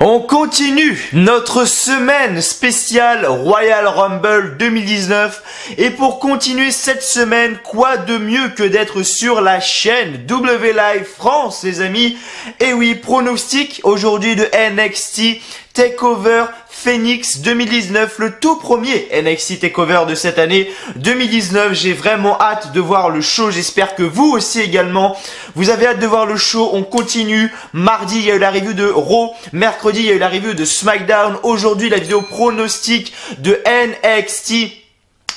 On continue notre semaine spéciale Royal Rumble 2019 et pour continuer cette semaine, quoi de mieux que d'être sur la chaîne W Live France les amis. Et oui, pronostic aujourd'hui de NXT TakeOver Phoenix 2019, le tout premier NXT TakeOver de cette année 2019. J'ai vraiment hâte de voir le show, j'espère que vous aussi également. Vous avez hâte de voir le show, on continue. Mardi, il y a eu la review de Raw. Mercredi, il y a eu la review de SmackDown. Aujourd'hui, la vidéo pronostic de NXT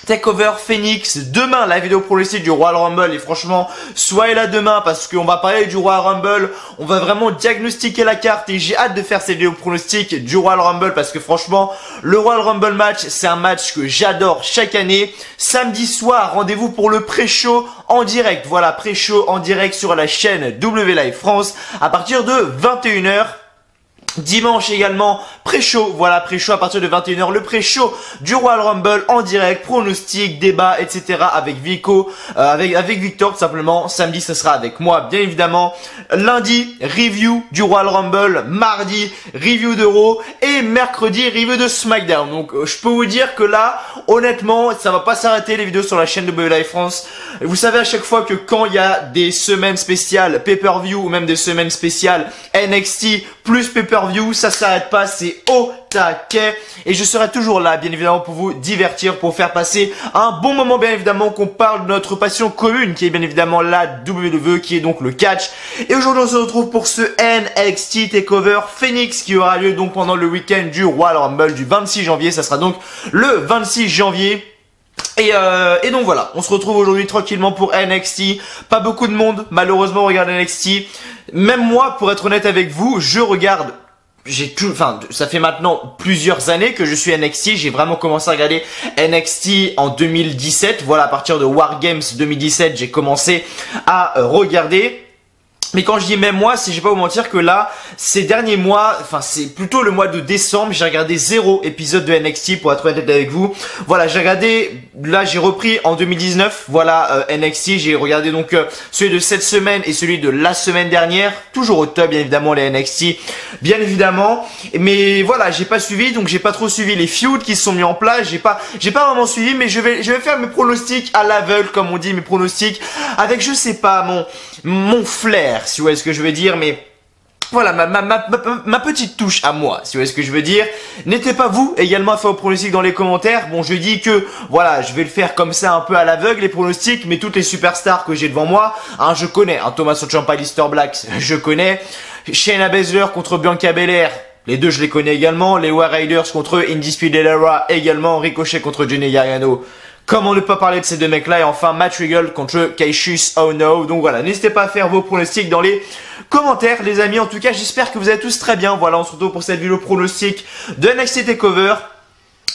TakeOver Phoenix. Demain, la vidéo pronostic du Royal Rumble. Et franchement, soyez là demain parce qu'on va parler du Royal Rumble. On va vraiment diagnostiquer la carte et j'ai hâte de faire cette vidéo pronostic du Royal Rumble parce que franchement, le Royal Rumble match, c'est un match que j'adore chaque année. Samedi soir, rendez-vous pour le pré-show en direct. Voilà, pré-show en direct sur la chaîne W Live France à partir de 21 h. Dimanche également, pré-show, voilà, pré-show à partir de 21 h, le pré-show du Royal Rumble en direct, pronostic, débat, etc. avec Vico, avec Victor tout simplement. Samedi, ce sera avec moi, bien évidemment. Lundi, review du Royal Rumble. Mardi, review de Raw. Et mercredi, review de SmackDown. Donc, je peux vous dire que là, honnêtement, ça va pas s'arrêter les vidéos sur la chaîne de W Live France. Vous savez à chaque fois que quand il y a des semaines spéciales pay-per-view ou même des semaines spéciales NXT plus pay-per-view, ça s'arrête pas, c'est au taquet. Et je serai toujours là, bien évidemment, pour vous divertir, pour faire passer un bon moment, bien évidemment, qu'on parle de notre passion commune, qui est bien évidemment la WWE, qui est donc le catch. Et aujourd'hui, on se retrouve pour ce NXT TakeOver Phoenix, qui aura lieu donc pendant le week-end du Royal Rumble du 26 janvier. Ça sera donc le 26 janvier. Et donc voilà, on se retrouve aujourd'hui tranquillement pour NXT. Pas beaucoup de monde, malheureusement, regarde NXT. Même moi, pour être honnête avec vous, je regarde. Ça fait maintenant plusieurs années que je suis NXT. J'ai vraiment commencé à regarder NXT en 2017. Voilà, à partir de War Games 2017, j'ai commencé à regarder. Mais quand je dis même moi, c'est, je vais pas vous mentir que là, ces derniers mois, enfin c'est plutôt le mois de décembre, j'ai regardé 0 épisode de NXT pour être honnête avec vous. Voilà, j'ai regardé, là j'ai repris en 2019, voilà NXT, j'ai regardé donc celui de cette semaine et celui de la semaine dernière, toujours au top bien évidemment les NXT, bien évidemment. Mais voilà, j'ai pas suivi, donc j'ai pas trop suivi les feuds qui se sont mis en place, j'ai pas vraiment suivi, mais je vais faire mes pronostics à l'aveugle comme on dit, mes pronostics avec je sais pas mon flair. Si vous voyez ce que je veux dire, mais voilà, ma petite touche à moi, si vous voyez ce que je veux dire. N'hésitez pas vous également à faire vos pronostics dans les commentaires. Bon, je dis que, voilà, je vais le faire comme ça un peu à l'aveugle, les pronostics, mais toutes les superstars que j'ai devant moi, hein, je connais, hein, Tommaso Ciampa, Aleister Black, je connais. Shayna Baszler contre Bianca Belair, les deux je les connais également. Les War Raiders contre Undisputed Era également. Ricochet contre Johnny Gargano. Comment ne pas parler de ces deux mecs-là. Et enfin, Matt Riddle contre Kaishus Oh No. Donc voilà, n'hésitez pas à faire vos pronostics dans les commentaires, les amis. En tout cas, j'espère que vous allez tous très bien. Voilà, on se retrouve pour cette vidéo pronostic de NXT TakeOver.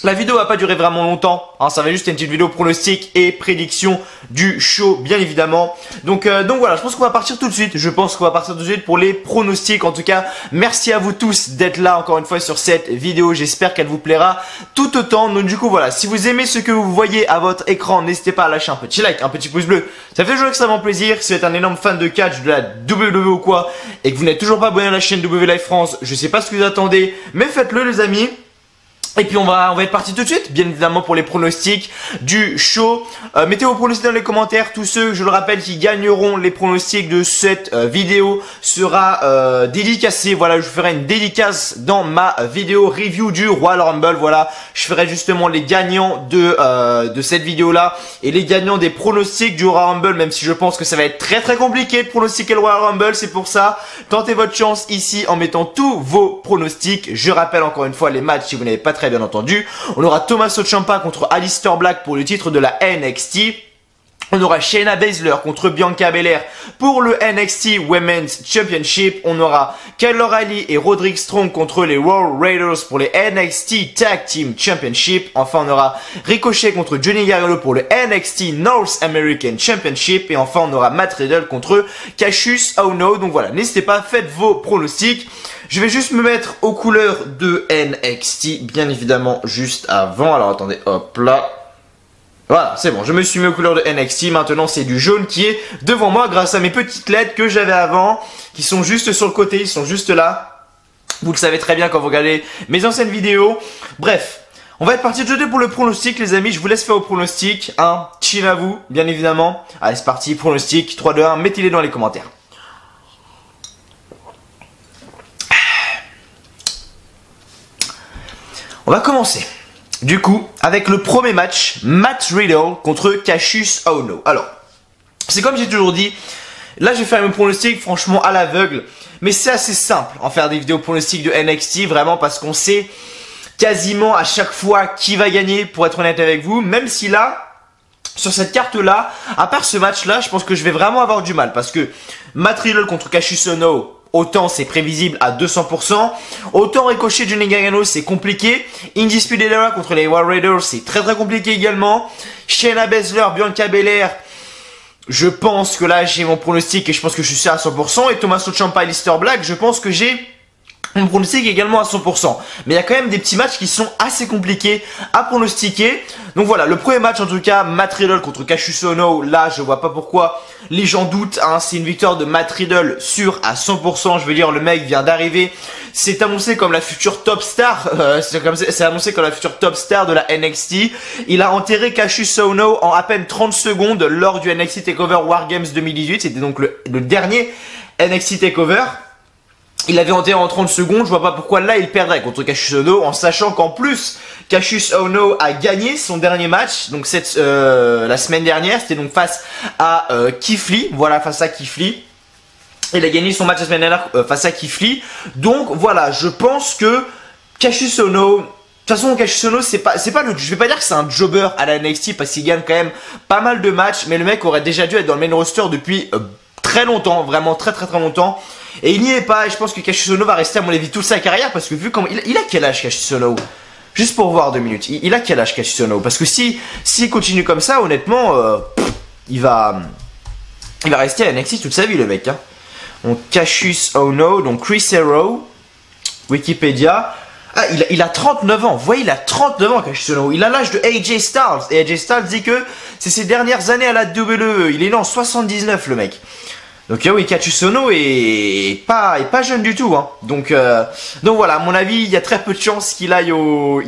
La vidéo va pas durer vraiment longtemps, hein, ça va juste être une petite vidéo pronostic et prédiction du show, bien évidemment. Donc voilà, je pense qu'on va partir tout de suite. Je pense qu'on va partir tout de suite pour les pronostics. En tout cas, merci à vous tous d'être là encore une fois sur cette vidéo. J'espère qu'elle vous plaira tout autant. Donc du coup, voilà, si vous aimez ce que vous voyez à votre écran, n'hésitez pas à lâcher un petit like, un petit pouce bleu. Ça fait toujours extrêmement plaisir. Si vous êtes un énorme fan de catch, de la WWE ou quoi, et que vous n'êtes toujours pas abonné à la chaîne W Live France, je sais pas ce que vous attendez, mais faites-le les amis. Et puis on va être parti tout de suite, bien évidemment pour les pronostics du show. Mettez vos pronostics dans les commentaires. Tous ceux, je le rappelle, qui gagneront les pronostics de cette vidéo sera dédicacé. Voilà, je ferai une dédicace dans ma vidéo review du Royal Rumble. Voilà, je ferai justement les gagnants de cette vidéo là et les gagnants des pronostics du Royal Rumble. Même si je pense que ça va être très très compliqué de pronostiquer le Royal Rumble, c'est pour ça. Tentez votre chance ici en mettant tous vos pronostics. Je rappelle encore une fois les matchs si vous n'avez pas très bien entendu. On aura Tommaso Ciampa contre Aleister Black pour le titre de la NXT. On aura Shayna Baszler contre Bianca Belair pour le NXT Women's Championship. On aura Kyle O'Reilly et Roderick Strong contre les War Raiders pour les NXT Tag Team Championship. Enfin, on aura Ricochet contre Johnny Gargano pour le NXT North American Championship. Et enfin, on aura Matt Riddle contre Kaishus Oh No. Donc voilà, n'hésitez pas, faites vos pronostics. Je vais juste me mettre aux couleurs de NXT, bien évidemment, juste avant. Alors attendez, hop là. Voilà, c'est bon, je me suis mis aux couleurs de NXT, maintenant c'est du jaune qui est devant moi grâce à mes petites LED que j'avais avant, qui sont juste sur le côté, ils sont juste là. Vous le savez très bien quand vous regardez mes anciennes vidéos. Bref, on va être parti tout de suite pour le pronostic les amis. Je vous laisse faire vos pronostics. Chill à vous, bien évidemment. Allez, c'est parti, pronostic 3, 2, 1, mettez-les dans les commentaires. On va commencer, du coup, avec le premier match, Matt Riddle contre Cassius Ohno. Alors, c'est comme j'ai toujours dit, là je vais faire mes pronostics franchement à l'aveugle, mais c'est assez simple en faire des vidéos pronostics de NXT, vraiment parce qu'on sait quasiment à chaque fois qui va gagner, pour être honnête avec vous, même si là, sur cette carte-là, à part ce match-là, je pense que je vais vraiment avoir du mal, parce que Matt Riddle contre Cassius Ohno, autant c'est prévisible à 200%, autant Ricochet Johnny Gargano c'est compliqué, Undisputed Era contre les War Raiders c'est très compliqué également, Shayna Baszler, Bianca Belair, je pense que là j'ai mon pronostic et je pense que je suis sûr à 100%, et Tommaso Ciampa et Aleister Black, je pense que j'ai mon pronostic également à 100%. Mais il y a quand même des petits matchs qui sont assez compliqués à pronostiquer. Donc voilà, le premier match en tout cas, Matt Riddle contre Cassius Ohno. Là, je vois pas pourquoi les gens doutent. C'est une victoire de Matt Riddle sûre à 100%. Je veux dire, le mec vient d'arriver. C'est annoncé comme la future top star. C'est annoncé comme la future top star de la NXT. Il a enterré Cassius Ohno en à peine 30 secondes lors du NXT TakeOver War Games 2018. C'était donc le dernier NXT TakeOver. Il l'avait enterré en 30 secondes, je vois pas pourquoi là il perdrait contre Cassius Ohno, en sachant qu'en plus Cassius Ohno a gagné son dernier match, donc la semaine dernière, c'était donc face à Keith Lee, voilà, face à Keith Lee. Il a gagné son match la semaine dernière face à Keith Lee, donc voilà, je pense que Cassius Ohno, de toute façon Cassius Ohno je vais pas dire que c'est un jobber à la NXT parce qu'il gagne quand même pas mal de matchs, mais le mec aurait déjà dû être dans le main roster depuis très longtemps, vraiment très longtemps. Et il n'y est pas, et je pense que Cassius Ohno va rester à mon avis toute sa carrière, parce que vu comment il a quel âge Cassius Ohno? Juste pour voir 2 minutes, il a quel âge Cassius Ohno? Parce que s'il continue comme ça, honnêtement, il va rester à NXT toute sa vie le mec. Donc Cassius Ohno, donc Chris Hero, Wikipédia. Il a 39 ans, vous voyez, il a 39 ans Cassius Ohno, il a l'âge de AJ Styles, et AJ Styles dit que c'est ses dernières années à la WWE, il est né en 79 le mec. Donc oui, Cassius Ohno est pas jeune du tout, Donc voilà, à mon avis, il y a très peu de chances qu'il aille au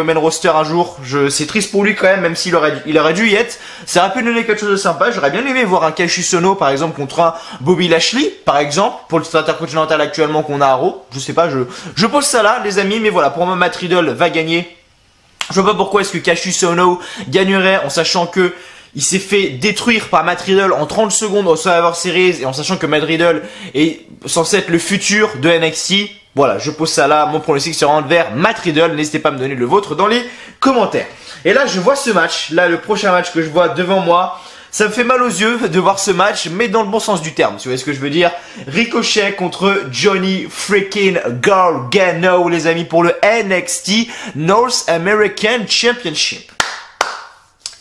main roster un jour. C'est triste pour lui quand même s'il aurait dû y être. Ça aurait pu donner quelque chose de sympa. J'aurais bien aimé voir un Cassius Ohno, par exemple, contre un Bobby Lashley, par exemple, pour le titre intercontinental actuellement qu'on a à Raw. Je sais pas, je pose ça là, les amis, mais voilà, pour moi, Matt Riddle va gagner. Je vois pas pourquoi est-ce que Cassius Ohno gagnerait en sachant que il s'est fait détruire par Matt Riddle en 30 secondes au Survivor Series, et en sachant que Matt Riddle est censé être le futur de NXT. Voilà, je pose ça là, mon pronostic sera vers Matt Riddle. N'hésitez pas à me donner le vôtre dans les commentaires. Et là, je vois ce match, là, le prochain match que je vois devant moi. Ça me fait mal aux yeux de voir ce match, mais dans le bon sens du terme, si vous voyez ce que je veux dire. Ricochet contre Johnny freaking Gargano, les amis, pour le NXT North American Championship.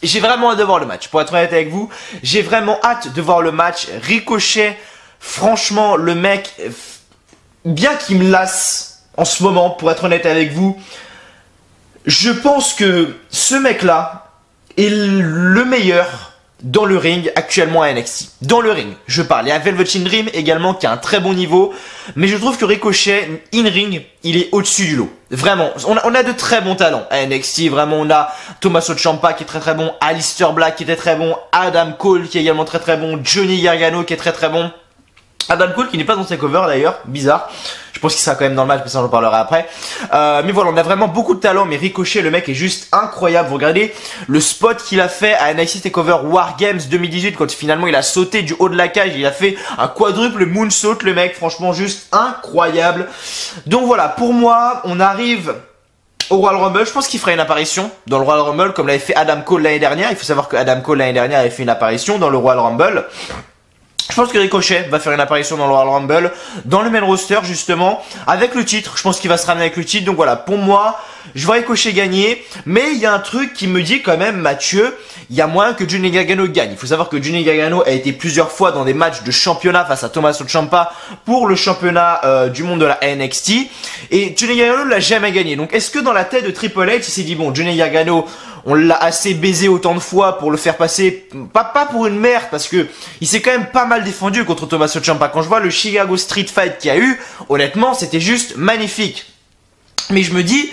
J'ai vraiment hâte de voir le match, pour être honnête avec vous. J'ai vraiment hâte de voir le match. Ricochet, franchement, le mec, bien qu'il me lasse en ce moment, pour être honnête avec vous, je pense que ce mec-là est le meilleur dans le ring actuellement à NXT. Dans le ring, je parle. Il y a Velveteen Dream également qui a un très bon niveau. Mais je trouve que Ricochet, in-ring, il est au-dessus du lot. Vraiment, on a de très bons talents à NXT. Vraiment, on a Tommaso Ciampa qui est très bon, Aleister Black qui est très bon, Adam Cole qui est également très bon, Johnny Gargano qui est très bon. Adam Cole qui n'est pas dans ses covers d'ailleurs, bizarre. Je pense qu'il sera quand même dans le match, mais ça j'en parlerai après. Mais voilà, on a vraiment beaucoup de talent, mais Ricochet, le mec est juste incroyable. Vous regardez le spot qu'il a fait à NXT TakeOver War Games 2018, quand finalement il a sauté du haut de la cage, il a fait un quadruple moonsault, le mec, franchement juste incroyable. Donc voilà, pour moi, on arrive au Royal Rumble. Je pense qu'il fera une apparition dans le Royal Rumble, comme l'avait fait Adam Cole l'année dernière. Il faut savoir que Adam Cole l'année dernière avait fait une apparition dans le Royal Rumble. Je pense que Ricochet va faire une apparition dans le Royal Rumble, dans le main roster justement, avec le titre. Je pense qu'il va se ramener avec le titre. Donc voilà, pour moi, je vois Ricochet gagner. Mais il y a un truc qui me dit quand même, Mathieu, il y a moyen que Johnny Gargano gagne. Il faut savoir que Johnny Gargano a été plusieurs fois dans des matchs de championnat face à Tommaso Ciampa pour le championnat du monde de la NXT. Et Johnny Gargano l'a jamais gagné. Donc est-ce que dans la tête de Triple H, il s'est dit bon, Johnny Gargano, on l'a assez baisé autant de fois pour le faire passer, pas pour une merde, parce que il s'est quand même pas mal défendu contre Tommaso Ciampa. Quand je vois le Chicago Street Fight qu'il y a eu, honnêtement, c'était juste magnifique. Mais je me dis,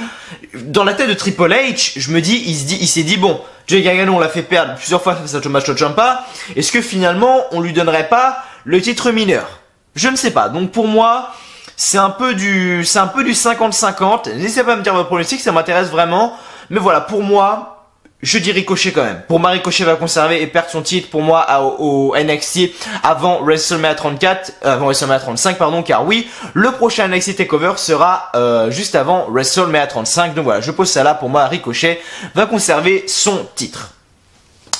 dans la tête de Triple H, je me dis, il s'est dit bon, Johnny Gargano, on l'a fait perdre plusieurs fois face à Tommaso Ciampa. Est-ce que finalement, on lui donnerait pas le titre mineur? Je ne sais pas. Donc pour moi, c'est un peu du 50-50. N'hésitez pas à me dire votre pronostic, ça m'intéresse vraiment. Mais voilà, pour moi, je dis Ricochet quand même. Pour moi, Ricochet va conserver et perdre son titre pour moi au NXT avant WrestleMania 35, pardon, car oui, le prochain NXT Takeover sera juste avant WrestleMania 35. Donc voilà, je pose ça là. Pour moi, Ricochet va conserver son titre.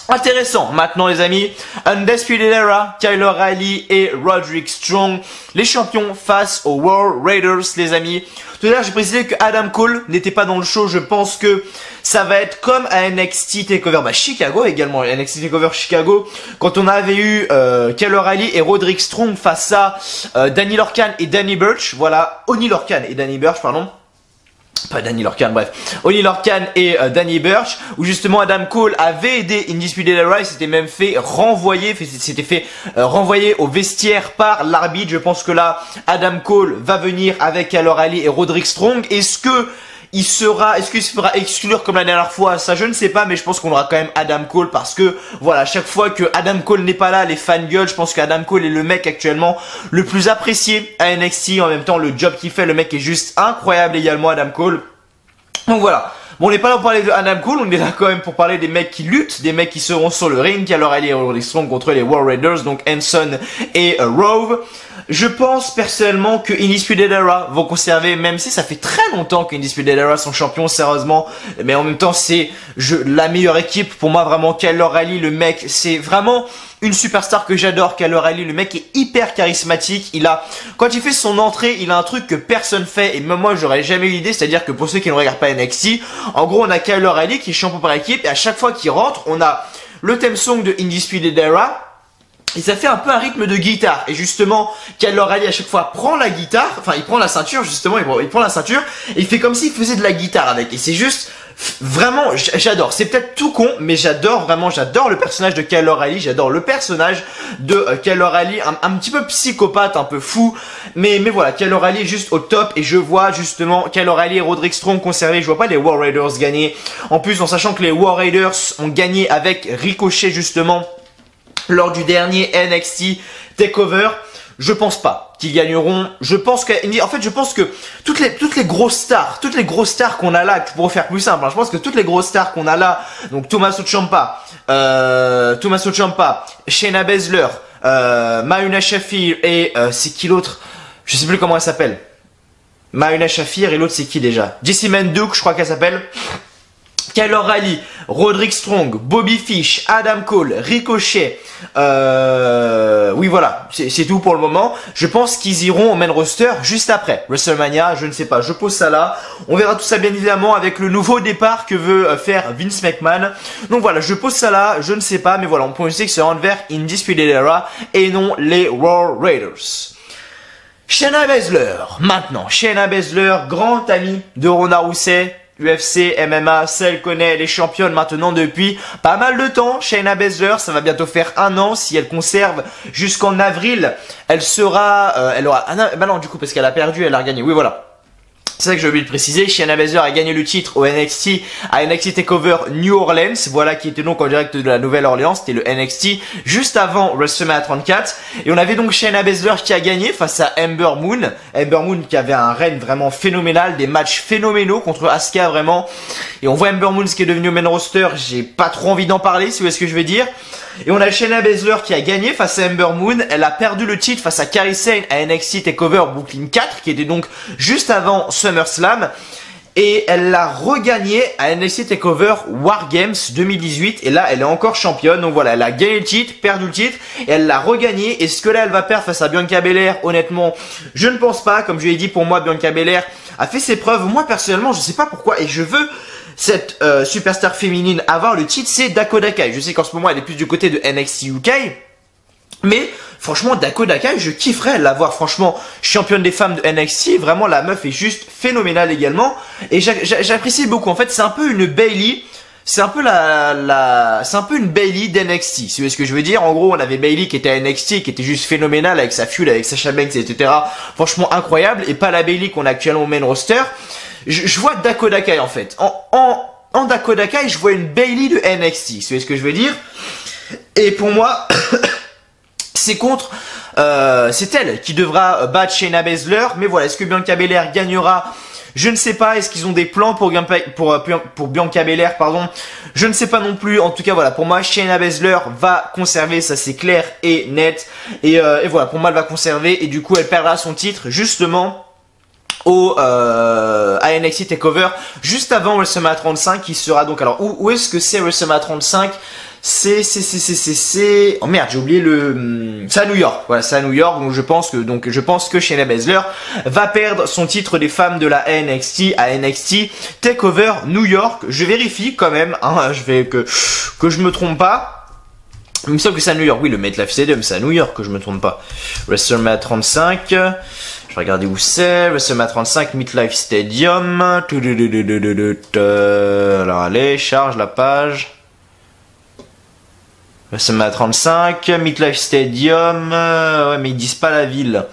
Intéressant, maintenant les amis, Undisputed Era, Kyle O'Reilly et Roderick Strong, les champions face aux War Raiders les amis. Tout à l'heure j'ai précisé que Adam Cole n'était pas dans le show, je pense que ça va être comme à NXT TakeOver Chicago également, NXT TakeOver Chicago, quand on avait eu Kyle O'Reilly et Roderick Strong face à Danny Lorcan et Danny Burch, voilà, Oney Lorcan et Danny Burch, pardon. Pas Danny Lorcan, bref. Oney Lorcan et Danny Burch, où justement Adam Cole avait aidé Undisputed Era, il s'était même fait renvoyer, renvoyer au vestiaire par l'arbitre. Je pense que là, Adam Cole va venir avec Kyle O'Reilly et Roderick Strong. Est-ce qu'il se fera exclure comme la dernière fois? Ça, je ne sais pas, mais je pense qu'on aura quand même Adam Cole parce que, voilà, chaque fois que Adam Cole n'est pas là, les fans gueulent. Je pense qu'Adam Cole est le mec actuellement le plus apprécié à NXT. En même temps, le job qu'il fait, le mec est juste incroyable également, Adam Cole. Donc voilà. Bon, on n'est pas là pour parler de Adam Cole, on est là quand même pour parler des mecs qui luttent, des mecs qui seront sur le ring, Kyle O'Reilly et Roderick Strong contre les War Raiders, donc Hanson et Rove. Je pense personnellement que Undisputed Era vont conserver, même si ça fait très longtemps que Undisputed Era sont champions, sérieusement, mais en même temps c'est la meilleure équipe pour moi, vraiment. Kyle O'Reilly, le mec, c'est vraiment une superstar que j'adore. Kyle O'Reilly, le mec est hyper charismatique. Quand il fait son entrée, il a un truc que personne fait et même moi j'aurais jamais eu l'idée, c'est-à-dire que pour ceux qui ne regardent pas NXT, en gros on a Kyle O'Reilly qui est champion par équipe et à chaque fois qu'il rentre, on a le theme song de Undisputed Era. Et ça fait un peu un rythme de guitare. Et justement, Kyle O'Reilly à chaque fois prend la guitare, enfin il prend la ceinture justement, il prend la ceinture et il fait comme s'il faisait de la guitare avec. Et c'est juste, vraiment, j'adore. C'est peut-être tout con, mais j'adore le personnage de Kyle O'Reilly, j'adore le personnage de Kyle O'Reilly, un petit peu psychopathe, un peu fou. Mais voilà, Kyle O'Reilly est juste au top et je vois justement Kyle O'Reilly et Roderick Strong conserver. Je vois pas les War Raiders gagner. En plus, en sachant que les War Raiders ont gagné avec Ricochet justement lors du dernier NXT TakeOver, je pense pas qu'ils gagneront. Je pense que toutes les grosses stars qu'on a là, pour faire plus simple, hein, je pense que toutes les grosses stars qu'on a là, donc Tommaso Ciampa, Shayna Baszler, Marina Shafir et c'est qui l'autre? Je sais plus comment elle s'appelle. Marina Shafir et l'autre c'est qui déjà? Jessie Duke, je crois qu'elle s'appelle. Kyle O'Reilly, Roderick Strong, Bobby Fish, Adam Cole, Ricochet, oui voilà, c'est tout pour le moment. Je pense qu'ils iront au main roster juste après WrestleMania, je ne sais pas, je pose ça là. On verra tout ça bien évidemment avec le nouveau départ que veut faire Vince McMahon. Donc voilà, je pose ça là, je ne sais pas, mais voilà, on peut essayer que se rendre vers Undisputed Era et non les War Raiders. Shayna Baszler, maintenant, Shayna Baszler, grand ami de Ronda Rousey. UFC, MMA, celle connaît les championnes maintenant depuis pas mal de temps. Shayna Baszler, ça va bientôt faire 1 an. Si elle conserve jusqu'en avril, elle aura, bah non, du coup, parce qu'elle a perdu, elle a regagné. Oui, voilà. C'est ça que j'ai oublié de préciser, Shayna Baszler a gagné le titre au NXT, à NXT TakeOver New Orleans, voilà, qui était donc en direct de la Nouvelle-Orléans, c'était le NXT, juste avant WrestleMania 34, et on avait donc Shayna Baszler qui a gagné face à Ember Moon qui avait un règne vraiment phénoménal, des matchs phénoménaux contre Asuka vraiment, et on voit Ember Moon ce qui est devenu au main roster, j'ai pas trop envie d'en parler, si vous voyez ce que je veux dire. Et on a Shayna Baszler qui a gagné face à Ember Moon. Elle a perdu le titre face à Kairi Sane à NXT TakeOver Brooklyn 4, qui était donc juste avant SummerSlam. Et elle l'a regagné à NXT TakeOver War Games 2018. Et là, elle est encore championne. Donc voilà, elle a gagné le titre, perdu le titre, et elle l'a regagné. Est-ce que là, elle va perdre face à Bianca Belair? Honnêtement, je ne pense pas. Comme je l'ai dit, pour moi, Bianca Belair a fait ses preuves. Moi, personnellement, je sais pas pourquoi. Et je veux cette superstar féminine avoir le titre, c'est Dakota Kai. Je sais qu'en ce moment elle est plus du côté de NXT UK, mais franchement Dakota Kai, je kifferais la voir franchement championne des femmes de NXT. Vraiment la meuf est juste phénoménale également, et j'apprécie beaucoup. En fait c'est un peu une Bayley. C'est un peu c'est un peu une Bayley d'NXT, si vous voyez ce que je veux dire. En gros, on avait Bayley qui était à NXT, qui était juste phénoménale avec sa feud, avec Sasha Banks, etc. Franchement incroyable, et pas la Bayley qu'on a actuellement au main roster. Je vois Dakota Kai en fait. En Dakota Kai, je vois une Bayley de NXT, si vous voyez ce que je veux dire. Et pour moi, c'est c'est elle qui devra battre Shayna Baszler. Mais voilà, est-ce que Bianca Belair gagnera? Je ne sais pas. Est-ce qu'ils ont des plans pour Bianca Belair, pardon? Je ne sais pas non plus. En tout cas, voilà, pour moi, Shayna Baszler va conserver, ça c'est clair et net. Et voilà, pour moi, elle va conserver, et du coup, elle perdra son titre justement à NXT TakeOver juste avant WrestleMania 35, qui sera donc, alors où est-ce que c'est WrestleMania 35? Oh merde, j'ai oublié c'est à New York. Voilà, c'est à New York. Donc je pense que Shayna Baszler va perdre son titre des femmes de la NXT à NXT TakeOver New York. Je vérifie quand même, hein, que je me trompe pas. Il me semble que c'est à New York. Oui, le MetLife Stadium, c'est à New York, que je me trompe pas. WrestleMania 35. Je vais regarder où c'est. WrestleMania 35, MetLife Stadium. Alors allez, charge la page. WrestleMania 35, MetLife Stadium, ouais, mais ils disent pas la ville.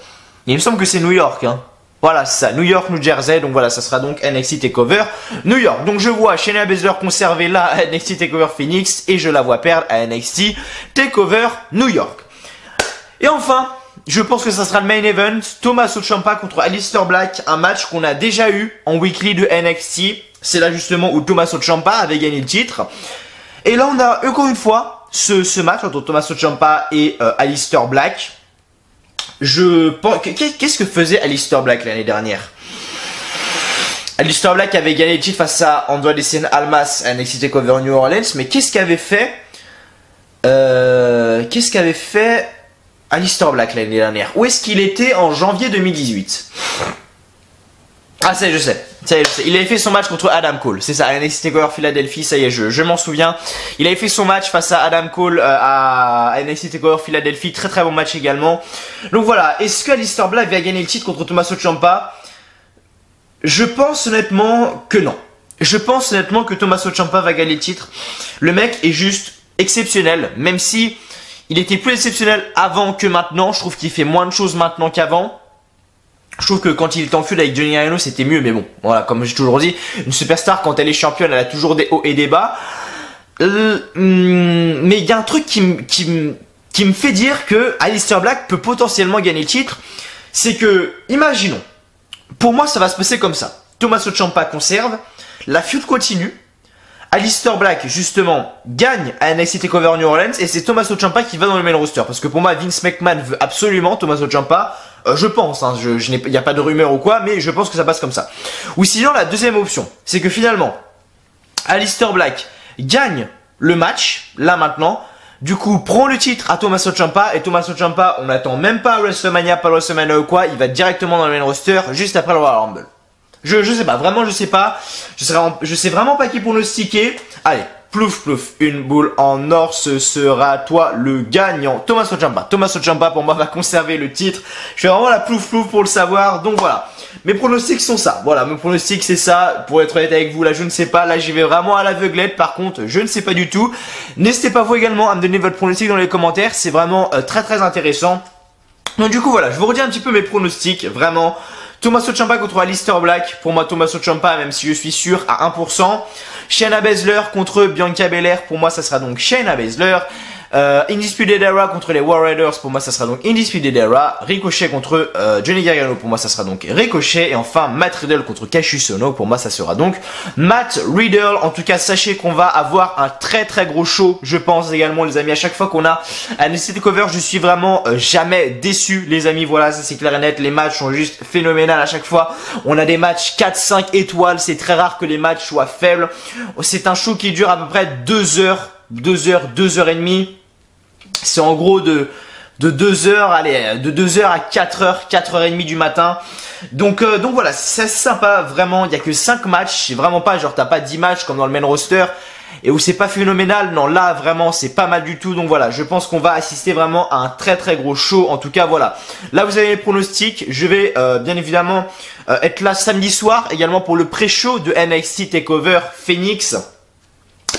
Il me semble que c'est New York, hein. Voilà, c'est ça, New York, New Jersey, donc voilà, ça sera donc NXT TakeOver New York. Donc je vois Shayna Baszler conserver là à NXT TakeOver Phoenix, et je la vois perdre à NXT TakeOver New York. Et enfin, je pense que ça sera le main event, Tommaso Ciampa contre Aleister Black, un match qu'on a déjà eu en weekly de NXT. C'est là justement où Tommaso Ciampa avait gagné le titre. Et là on a encore une fois ce match entre Tommaso Ciampa et Aleister Black. Qu'est-ce que faisait Aleister Black l'année dernière? Aleister Black avait gagné le titre face à Andrade Cien Almas à NXT TakeOver New Orleans, mais qu'est-ce qu'avait fait Aleister Black l'année dernière? Où est-ce qu'il était en janvier 2018? Ah, ça y est, je sais. Il avait fait son match contre Adam Cole. C'est ça, à NXT TakeOver Philadelphie, ça y est, je m'en souviens. Il avait fait son match face à Adam Cole à NXT TakeOver Philadelphie. Très très bon match également. Donc voilà, est-ce que Aleister Black va gagner le titre contre Tommaso Ciampa? Je pense honnêtement que non. Je pense honnêtement que Tommaso Ciampa va gagner le titre. Le mec est juste exceptionnel, même si il était plus exceptionnel avant que maintenant. Je trouve qu'il fait moins de choses maintenant qu'avant. Je trouve que quand il était en feud avec Johnny Gargano, c'était mieux, mais bon, voilà, comme j'ai toujours dit, une superstar, quand elle est championne, elle a toujours des hauts et des bas. Mais il y a un truc qui me fait dire que Aleister Black peut potentiellement gagner le titre. C'est que, imaginons, pour moi, ça va se passer comme ça. Tommaso Ciampa conserve, la feud continue, Aleister Black, justement, gagne à NXT TakeOver New Orleans, et c'est Tommaso Ciampa qui va dans le main roster. Parce que pour moi, Vince McMahon veut absolument Tommaso Ciampa. Je pense, hein, il n'y a pas de rumeur ou quoi, mais je pense que ça passe comme ça. Ou sinon, la deuxième option, c'est que finalement, Aleister Black gagne le match, là maintenant, du coup, prend le titre à Tommaso Ciampa, et Tommaso Ciampa, on n'attend même pas WrestleMania, pas WrestleMania ou quoi, il va directement dans le main roster, juste après le Royal Rumble. Je sais pas, vraiment je sais pas, je sais vraiment pas qui pronostiquer. Allez, plouf plouf, une boule en or, ce sera toi le gagnant. Tommaso Ciampa. Tommaso Ciampa pour moi va conserver le titre. Je fais vraiment la plouf plouf pour le savoir, donc voilà. Mes pronostics sont ça, voilà, mes pronostics c'est ça. Pour être honnête avec vous, là je ne sais pas, là j'y vais vraiment à l'aveuglette, par contre je ne sais pas du tout. N'hésitez pas vous également à me donner votre pronostic dans les commentaires, c'est vraiment très très intéressant. Donc du coup voilà, je vous redis un petit peu mes pronostics, vraiment. Tommaso Ciampa contre Aleister Black, pour moi Tommaso Ciampa, même si je suis sûr à 1%. Shayna Baszler contre Bianca Belair, pour moi ça sera donc Shayna Baszler. Undisputed Era contre les War Raiders, pour moi ça sera donc Undisputed Era. Ricochet contre Johnny Gargano, pour moi ça sera donc Ricochet. Et enfin Matt Riddle contre Kassius Ohno, pour moi ça sera donc Matt Riddle. En tout cas sachez qu'on va avoir un très très gros show, je pense également les amis. À chaque fois qu'on a un NXT TakeOver, je suis vraiment jamais déçu les amis. Voilà, ça c'est clair et net, les matchs sont juste phénoménales à chaque fois. On a des matchs 4-5 étoiles, c'est très rare que les matchs soient faibles. C'est un show qui dure à peu près 2 heures et demie. C'est en gros de de 2h, allez, de 2h à 4h, 4h30 du matin. Donc voilà, c'est sympa, vraiment, il y a que 5 matchs, c'est vraiment pas genre t'as pas 10 matchs comme dans le main roster et où c'est pas phénoménal. Non, là vraiment c'est pas mal du tout. Donc voilà, je pense qu'on va assister vraiment à un très très gros show. En tout cas voilà, là vous avez les pronostics. Je vais bien évidemment être là samedi soir également pour le pré-show de NXT TakeOver Phoenix,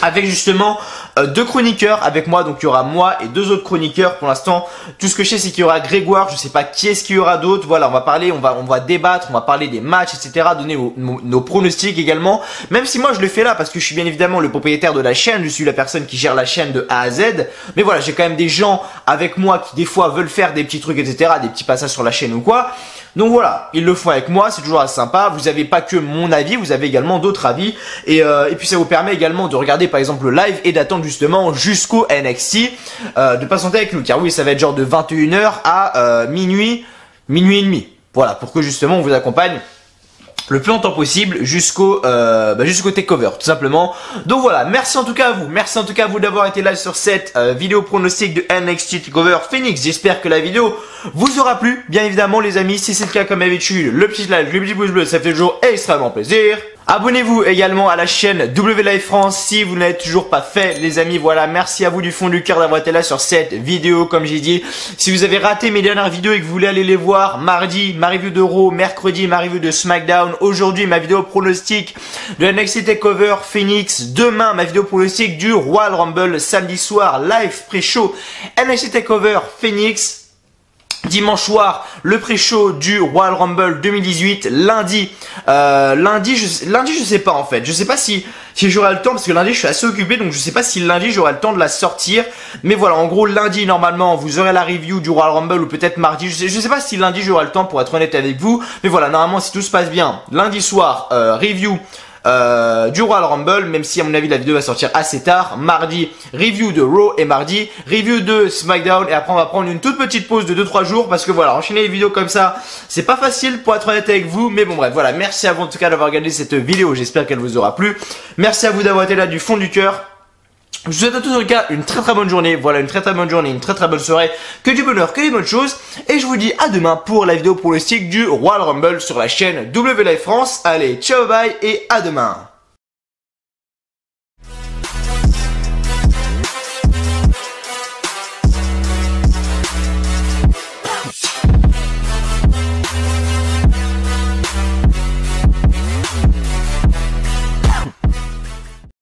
avec justement 2 chroniqueurs avec moi. Donc il y aura moi et 2 autres chroniqueurs. Pour l'instant, tout ce que je sais c'est qu'il y aura Grégoire, je sais pas qui est-ce qu'il y aura d'autres. Voilà, on va parler, on va débattre, on va parler des matchs, etc. Donner nos pronostics également. Même si moi je le fais là parce que je suis bien évidemment le propriétaire de la chaîne, je suis la personne qui gère la chaîne de A à Z. Mais voilà, j'ai quand même des gens avec moi qui des fois veulent faire des petits trucs, etc. Des petits passages sur la chaîne ou quoi. Donc voilà, ils le font avec moi, c'est toujours assez sympa. Vous avez pas que mon avis, vous avez également d'autres avis. Et puis ça vous permet également de regarder par exemple le live et d'attendre justement jusqu'au NXT, de patienter avec nous. Car oui, ça va être genre de 21h à minuit et demi. Voilà, pour que justement on vous accompagne le plus longtemps possible jusqu'au takeover tout simplement. Donc voilà, merci en tout cas à vous d'avoir été là sur cette vidéo pronostic de NXT TakeOver Phoenix. J'espère que la vidéo vous aura plu, bien évidemment les amis. Si c'est le cas, comme d'habitude, le petit like, le petit pouce bleu, ça fait toujours extrêmement plaisir. Abonnez-vous également à la chaîne WLive France si vous ne l'avez toujours pas fait les amis. Voilà, merci à vous du fond du cœur d'avoir été là sur cette vidéo. Comme j'ai dit, si vous avez raté mes dernières vidéos et que vous voulez aller les voir, mardi ma review de Raw, mercredi ma review de SmackDown, aujourd'hui ma vidéo pronostic de NXT TakeOver Phoenix, demain ma vidéo pronostic du Royal Rumble, samedi soir live pré-show NXT TakeOver Phoenix. Dimanche soir, le pré-show du Royal Rumble 2018. Lundi, je sais pas en fait. Je sais pas si j'aurai le temps parce que lundi je suis assez occupé, donc je sais pas si lundi j'aurai le temps de la sortir. Mais voilà, en gros lundi normalement vous aurez la review du Royal Rumble ou peut-être mardi. Je sais pas si lundi j'aurai le temps pour être honnête avec vous. Mais voilà, normalement si tout se passe bien, lundi soir review du Royal Rumble, même si à mon avis la vidéo va sortir assez tard. Mardi, review de Raw et mardi, review de SmackDown, et après on va prendre une toute petite pause de 2-3 jours parce que voilà, enchaîner les vidéos comme ça, c'est pas facile pour être honnête avec vous, mais bon bref, voilà, merci à vous en tout cas d'avoir regardé cette vidéo, j'espère qu'elle vous aura plu. Merci à vous d'avoir été là du fond du cœur. Je vous souhaite à tous en tout cas une très très bonne journée, voilà, une très très bonne journée, une très très bonne soirée, que du bonheur, que des bonnes choses, et je vous dis à demain pour la vidéo pronostic du Royal Rumble sur la chaîne WLive France. Allez, ciao bye et à demain.